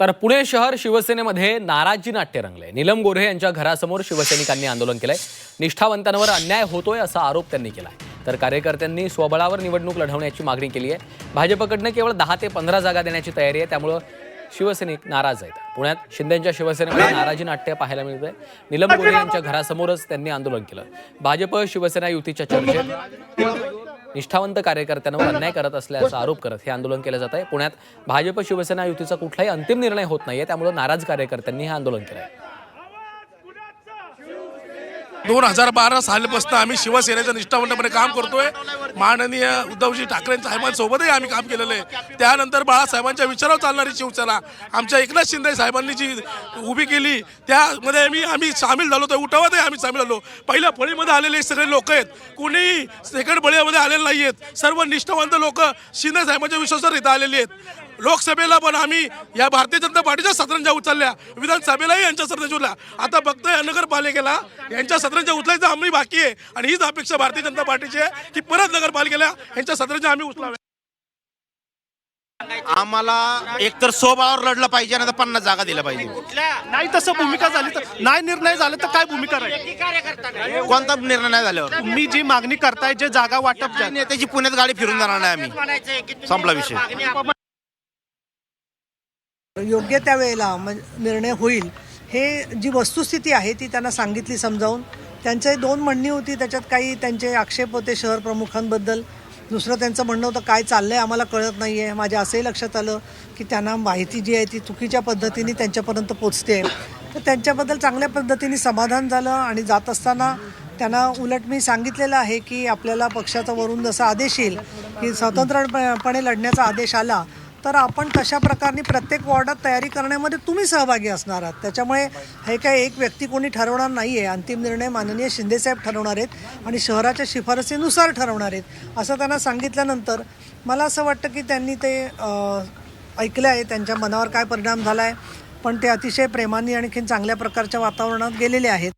तर पुणे शहर शिवसेनेमध्ये नाराजी नाट्य रंगले। नीलम गोऱ्हे यांच्या घरासमोर शिवसैनिकांनी आंदोलन केलंय। निष्ठावंतांवर अन्याय होतोय असा आरोप त्यांनी केलाय। तर कार्यकर्त्यांनी स्वबळावर निवडणूक लढवण्याची मागणी केली आहे। भाजपकडनं केवळ 10 ते 15 जागा देण्याची तयारी आहे, त्यामुळे शिवसैनिक नाराज आहेत। पुण्यात शिंदेंच्या शिवसेनेमध्ये नाराजी नाट्य पाहायला मिळतंय। नीलम गोऱ्हे यांच्या घरासमोरच त्यांनी आंदोलन केलं। भाजप शिवसेना युतीच्या चर्चेत निष्ठावंत कार्यकर्त्यांवर अन्याय करत असल्याचा आरोप करत हे आंदोलन केलं जात आहे। पुण्यात भाजप शिवसेना युतीचा कुठलाही अंतिम निर्णय होत नाहीये, त्यामुळे नाराज कार्यकर्त्यांनी हे आंदोलन केलंय। 2012 सालापासून आम्ही शिवसेनेचं निष्ठावंतपणे काम करतोय। माननीय उद्धवजी ठाकरे साहेबांसोबतही आम्ही काम केलेलं आहे। त्यानंतर बाळासाहेबांच्या विचारावर चालणारी शिवसेना आमच्या एकनाथ शिंदे साहेबांनी जी उभी केली त्यामध्ये आम्ही सामील झालो। तर उठावातही आम्ही सामील झालो। पहिल्या फळीमध्ये आलेले सगळे लोक आहेत, कोणी सेकंड फळीमध्ये आलेले नाही आहेत। सर्व निष्ठावंत लोक शिंदे साहेबांच्या विश्वासावर इथं आलेली आहेत। लोकसभेला पण आम्ही या भारतीय जनता पार्टीच्या सतरंजा उचलल्या, विधानसभेलाही यांच्या सतरंजा उचलल्या। आता फक्त नगरपालिकेला यांच्या सतरंजा उचलायचं आम्ही बाकी आहे आणि हीच अपेक्षा भारतीय जनता पार्टीची आहे की परत नगरपालिकेला यांच्या सतरंजा आम्ही उचलाव्या। आम्हाला एकतर स्वबळावर लढलं पाहिजे नाही तर 50 जागा दिल्या पाहिजे। नाही तसं भूमिका झाली तर नाही, निर्णय झाले तर काय भूमिका राहील? कोणता निर्णय नाही झाल्यावर तुम्ही जी मागणी करताय, जे जागा वाटप नेत्याची पुण्यात गाडी फिरून जाणार नाही आम्ही, संपला विषय। योग्य त्या वेळेला निर्णय होईल हे जी वस्तुस्थिती आहे ती त्यांना सांगितली समजावून। त्यांची 2 म्हणणी होती, त्याच्यात काही त्यांचे आक्षेप होते शहर प्रमुखांबद्दल। दुसरं त्यांचं म्हणणं होतं काय चाललंय आम्हाला कळत नाही आहे। माझ्या असंही लक्षात आलं की त्यांना माहिती जी आहे ती चुकीच्या पद्धतीने त्यांच्यापर्यंत पोचते। तर त्यांच्याबद्दल चांगल्या पद्धतीने समाधान झालं आणि जात असताना त्यांना उलट मी सांगितलेलं आहे की आपल्याला पक्षाचा वरून जसा आदेश येईल की स्वतंत्रपणे लढण्याचा आदेश आला तर आपण तशा प्रकारे प्रत्येक वॉर्डात तयारी करण्यामध्ये तुम्ही सहभागी असणार आहात। त्याच्यामुळे हे काही एक व्यक्ती कोणी ठरवणार नाही आहे, अंतिम निर्णय माननीय शिंदेसाहेब ठरवणार आहेत आणि शहराच्या शिफारसीनुसार ठरवणार आहेत असं त्यांना सांगितल्यानंतर मला असं वाटतं की त्यांनी ते ऐकलं आहे। त्यांच्या मनावर काय परिणाम झाला आहे, पण ते अतिशय प्रेमाने आणखीन चांगल्या प्रकारच्या वातावरणात गेलेले आहेत।